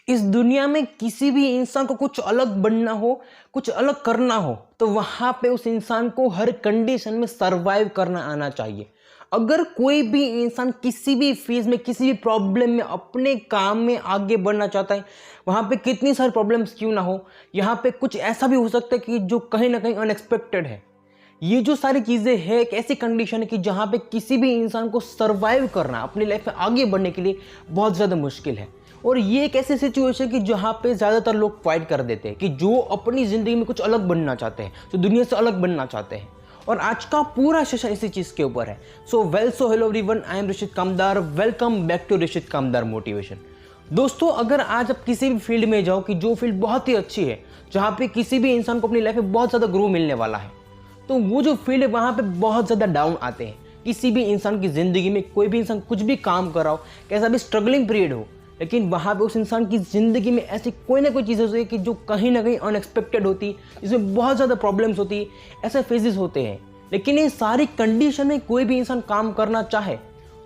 इस दुनिया में किसी भी इंसान को कुछ अलग बनना हो, कुछ अलग करना हो, तो वहां पे उस इंसान को हर कंडीशन में सरवाइव करना आना चाहिए। अगर कोई भी इंसान किसी भी फेज में, किसी भी प्रॉब्लम में अपने काम में आगे बढ़ना चाहता है, वहां पे कितनी सारी प्रॉब्लम्स क्यों ना हो, यहाँ पे कुछ ऐसा भी हो सकता है कि जो कहीं ना कहीं अनएक्सपेक्टेड है। ये जो सारी चीज़ें हैं एक ऐसी कंडीशन है कि जहाँ पे किसी भी इंसान को सरवाइव करना, अपनी लाइफ में आगे बढ़ने के लिए बहुत ज़्यादा मुश्किल है। और ये एक ऐसी सिचुएशन है कि जहाँ पे ज़्यादातर लोग फाइट कर देते हैं कि जो अपनी ज़िंदगी में कुछ अलग बनना चाहते हैं, जो दुनिया से अलग बनना चाहते हैं। और आज का पूरा सेशन इसी चीज़ के ऊपर है। So hello everyone, I am Rishit Kamdar. Welcome back to Rishit Kamdar motivation. दोस्तों, अगर आज आप किसी भी फील्ड में जाओ कि जो फील्ड बहुत ही अच्छी है, जहाँ पे किसी भी इंसान को अपनी लाइफ में बहुत ज़्यादा ग्रो मिलने वाला है, तो वो जो फील्ड है वहाँ पे बहुत ज़्यादा डाउन आते हैं। किसी भी इंसान की ज़िंदगी में कोई भी इंसान कुछ भी काम कर रहा हो, कैसा भी स्ट्रगलिंग पीरियड हो, लेकिन वहाँ पे उस इंसान की ज़िंदगी में ऐसी कोई ना कोई चीज़ होती है कि जो कहीं ना कहीं अनएक्सपेक्टेड होती है, जिसमें बहुत ज़्यादा प्रॉब्लम्स होती है, ऐसे फेजेस होते हैं। लेकिन ये सारी कंडीशन में कोई भी इंसान काम करना चाहे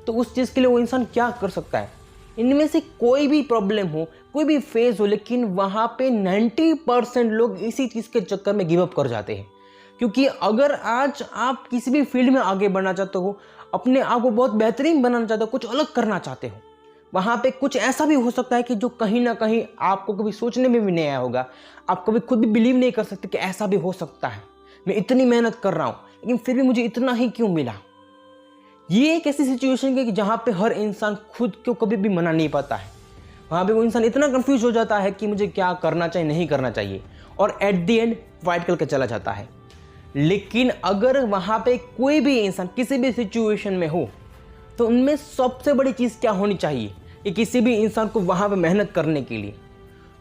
तो उस चीज़ के लिए वो इंसान क्या कर सकता है। इनमें से कोई भी प्रॉब्लम हो, कोई भी फेज हो, लेकिन वहाँ पे 90% लोग इसी चीज़ के चक्कर में गिव अप कर जाते हैं। क्योंकि अगर आज आप किसी भी फील्ड में आगे बढ़ना चाहते हो, अपने आप को बहुत बेहतरीन बनाना चाहते हो, कुछ अलग करना चाहते हो, वहाँ पे कुछ ऐसा भी हो सकता है कि जो कहीं ना कहीं आपको कभी सोचने में भी नहीं आया होगा। आप कभी खुद भी बिलीव नहीं कर सकते कि ऐसा भी हो सकता है। मैं इतनी मेहनत कर रहा हूँ लेकिन फिर भी मुझे इतना ही क्यों मिला। ये एक ऐसी सिचुएशन है कि जहाँ पे हर इंसान खुद को कभी भी मना नहीं पाता है। वहाँ पे वो इंसान इतना कंफ्यूज हो जाता है कि मुझे क्या करना चाहिए, नहीं करना चाहिए, और एट द एंड फाइट करके चला जाता है। लेकिन अगर वहाँ पे कोई भी इंसान किसी भी सिचुएशन में हो, तो उनमें सबसे बड़ी चीज़ क्या होनी चाहिए कि किसी भी इंसान को वहाँ पे मेहनत करने के लिए।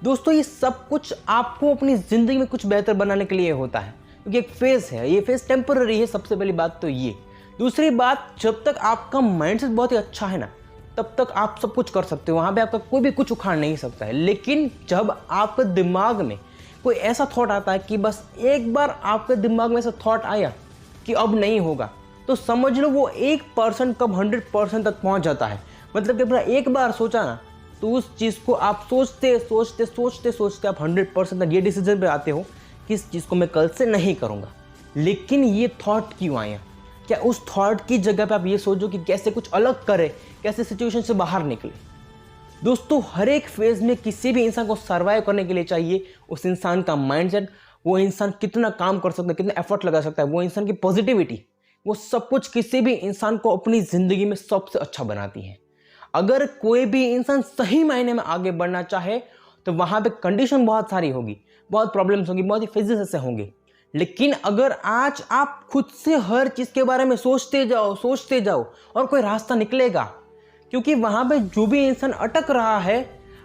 दोस्तों, ये सब कुछ आपको अपनी ज़िंदगी में कुछ बेहतर बनाने के लिए होता है, क्योंकि एक फेज़ है, ये फेज़ टेम्पररी है। सबसे पहली बात तो ये। दूसरी बात, जब तक आपका माइंडसेट बहुत ही अच्छा है ना, तब तक आप सब कुछ कर सकते हो। वहाँ पे आपका कोई भी कुछ उखाड़ नहीं सकता है। लेकिन जब आपके दिमाग में कोई ऐसा थॉट आता है कि बस एक बार आपके दिमाग में ऐसा थॉट आया कि अब नहीं होगा, तो समझ लो वो 1% कब 100% तक पहुँच जाता है। मतलब कि अपना एक बार सोचा ना, तो उस चीज़ को आप सोचते सोचते सोचते सोचते आप 100% तक ये डिसीजन पे आते हो कि इस चीज़ को मैं कल से नहीं करूँगा। लेकिन ये थॉट क्यों आया? क्या उस थॉट की जगह पे आप ये सोचो कि कैसे कुछ अलग करें, कैसे सिचुएशन से बाहर निकले। दोस्तों, हर एक फेज में किसी भी इंसान को सर्वाइव करने के लिए चाहिए उस इंसान का माइंडसेट, वो इंसान कितना काम कर सकता है, कितना एफर्ट लगा सकता है, वो इंसान की पॉजिटिविटी, वो सब कुछ किसी भी इंसान को अपनी ज़िंदगी में सबसे अच्छा बनाती है। अगर कोई भी इंसान सही मायने में आगे बढ़ना चाहे तो वहाँ पे कंडीशन बहुत सारी होगी, बहुत प्रॉब्लम्स होंगी, बहुत ही फेजेस ऐसे होंगे। लेकिन अगर आज आप खुद से हर चीज़ के बारे में सोचते जाओ और कोई रास्ता निकलेगा। क्योंकि वहाँ पे जो भी इंसान अटक रहा है,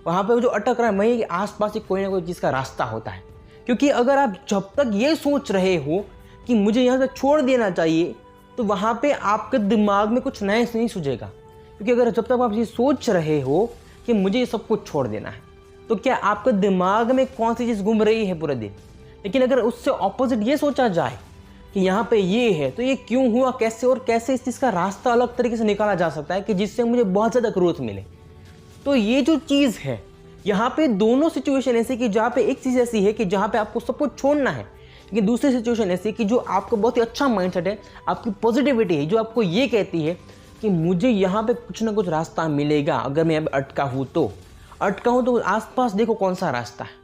वहाँ पे जो अटक रहा है वहीं आसपास ही कोई ना कोई चीज़ का रास्ता होता है। क्योंकि अगर आप जब तक ये सोच रहे हो कि मुझे यहाँ से छोड़ देना चाहिए, तो वहाँ पे आपके दिमाग में कुछ नया नहीं सूझेगा। क्योंकि अगर जब तक आप ये सोच रहे हो कि मुझे ये सब कुछ छोड़ देना है, तो क्या आपके दिमाग में कौन सी चीज़ घूम रही है पूरे दिन? लेकिन अगर उससे ऑपोजिट ये सोचा जाए कि यहाँ पे ये है, तो ये क्यों हुआ, कैसे, और कैसे इस चीज़ का रास्ता अलग तरीके से निकाला जा सकता है कि जिससे मुझे बहुत ज़्यादा ग्रोथ मिले। तो ये जो चीज़ है, यहाँ पे दोनों सिचुएशन ऐसी कि जहाँ पे एक चीज़ ऐसी है कि जहाँ पे आपको सब कुछ छोड़ना है, लेकिन दूसरी सिचुएशन ऐसी कि जो आपका बहुत ही अच्छा माइंडसेट है, आपकी पॉजिटिविटी है, जो आपको ये कहती है कि मुझे यहाँ पे कुछ ना कुछ रास्ता मिलेगा। अगर मैं यहाँ पे अटका हूँ तो आसपास देखो कौन सा रास्ता है।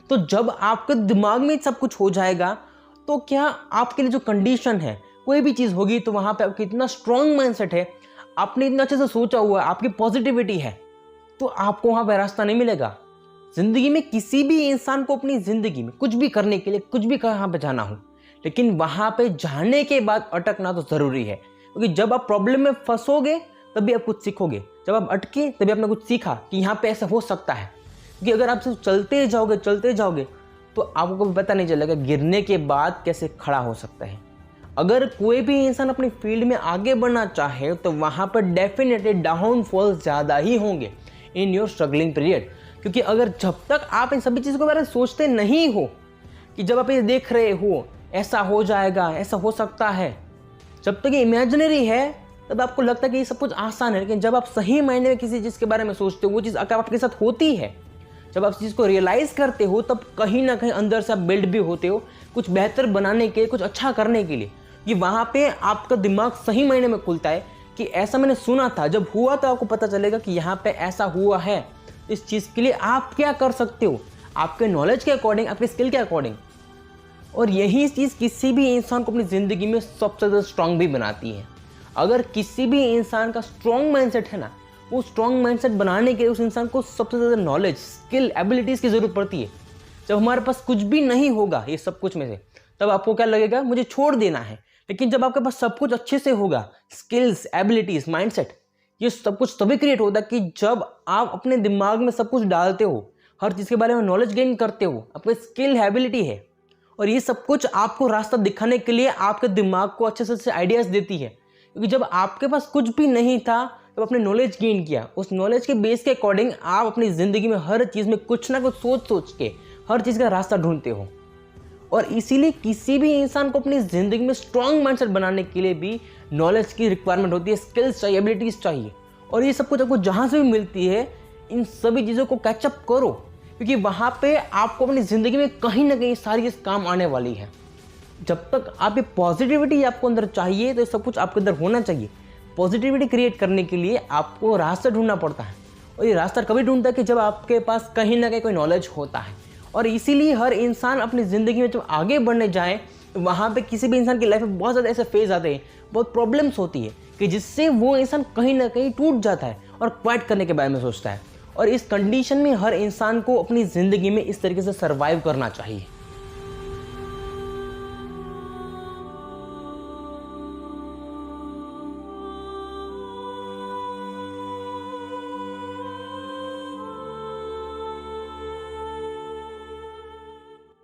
तो जब आपके दिमाग में सब कुछ हो जाएगा, तो क्या आपके लिए जो कंडीशन है, कोई भी चीज़ होगी, तो वहाँ पे आपकी इतना स्ट्रॉन्ग माइंडसेट है, आपने इतना अच्छे से सोचा हुआ है, आपकी पॉजिटिविटी है, तो आपको वहाँ पे रास्ता नहीं मिलेगा। ज़िंदगी में किसी भी इंसान को अपनी ज़िंदगी में कुछ भी करने के लिए, कुछ भी कहाँ पे जाना हो, लेकिन वहाँ पे जाने के बाद अटकना तो ज़रूरी है। क्योंकि जब आप प्रॉब्लम में फंसोगे तभी आप कुछ सीखोगे, जब आप अटके तभी आपने कुछ सीखा कि यहाँ पे ऐसा हो सकता है। क्योंकि अगर आप सिर्फ चलते जाओगे तो आपको कभी पता नहीं चलेगा गिरने के बाद कैसे खड़ा हो सकता है। अगर कोई भी इंसान अपनी फील्ड में आगे बढ़ना चाहे तो वहाँ पर डेफिनेटली डाउनफॉल ज़्यादा ही होंगे इन योर स्ट्रगलिंग पीरियड। क्योंकि अगर जब तक आप इन सभी चीज़ों के बारे में सोचते नहीं हो कि जब आप ये देख रहे हो ऐसा हो जाएगा, ऐसा हो सकता है, जब तक ये इमेजिनरी है तब आपको लगता है कि ये सब कुछ आसान है। लेकिन जब आप सही मायने में किसी चीज़ के बारे में सोचते हो, वो चीज़ अगर आपके साथ होती है, जब आप इस चीज़ को रियलाइज़ करते हो तब कहीं ना कहीं अंदर से आप बिल्ड भी होते हो कुछ बेहतर बनाने के, कुछ अच्छा करने के लिए। कि वहाँ पे आपका दिमाग सही मायने में खुलता है कि ऐसा मैंने सुना था, जब हुआ तो आपको पता चलेगा कि यहाँ पे ऐसा हुआ है। इस चीज़ के लिए आप क्या कर सकते हो आपके नॉलेज के अकॉर्डिंग, आपके स्किल के अकॉर्डिंग। और यही चीज़ किसी भी इंसान को अपनी ज़िंदगी में सबसे ज़्यादा स्ट्रांग भी बनाती है। अगर किसी भी इंसान का स्ट्रांग माइंडसेट है ना, वो स्ट्रांग माइंडसेट बनाने के लिए उस इंसान को सबसे ज़्यादा नॉलेज, स्किल, एबिलिटीज़ की ज़रूरत पड़ती है। जब हमारे पास कुछ भी नहीं होगा ये सब कुछ में से, तब आपको क्या लगेगा, मुझे छोड़ देना है। लेकिन जब आपके पास सब कुछ अच्छे से होगा, स्किल्स, एबिलिटीज़, माइंडसेट, ये सब कुछ तभी क्रिएट होता है कि जब आप अपने दिमाग में सब कुछ डालते हो, हर चीज़ के बारे में नॉलेज गेन करते हो, आपको स्किल, एबिलिटी है। और ये सब कुछ आपको रास्ता दिखाने के लिए आपके दिमाग को अच्छे से अच्छे आइडियाज़ देती है। क्योंकि जब आपके पास कुछ भी नहीं था, तब आपने नॉलेज गेन किया, उस नॉलेज के बेस के अकॉर्डिंग आप अपनी ज़िंदगी में हर चीज़ में कुछ ना कुछ सोच सोच के हर चीज़ का रास्ता ढूंढते हो। और इसीलिए किसी भी इंसान को अपनी ज़िंदगी में स्ट्रांग माइंडसेट बनाने के लिए भी नॉलेज की रिक्वायरमेंट होती है, स्किल्स चाहिए, एबिलिटीज़ चाहिए। और ये सब कुछ आपको जहाँ से भी मिलती है, इन सभी चीज़ों को कैचअप करो, क्योंकि वहाँ पे आपको अपनी ज़िंदगी में कहीं ना कहीं सारी चीज़ काम आने वाली है। जब तक आप ये पॉजिटिविटी आपको अंदर चाहिए, तो ये सब कुछ आपके अंदर होना चाहिए। पॉजिटिविटी क्रिएट करने के लिए आपको रास्ता ढूंढना पड़ता है, और ये रास्ता कभी ढूंढता है कि जब आपके पास कहीं ना कहीं कोई नॉलेज होता है। और इसीलिए हर इंसान अपनी ज़िंदगी में जब आगे बढ़ने जाए, तो वहाँ पे किसी भी इंसान की लाइफ में बहुत ज़्यादा ऐसे फेज आते हैं, बहुत प्रॉब्लम्स होती है कि जिससे वो इंसान कहीं ना कहीं टूट जाता है और क्वाइट करने के बारे में सोचता है। और इस कंडीशन में हर इंसान को अपनी ज़िंदगी में इस तरीके से सर्वाइव करना चाहिए।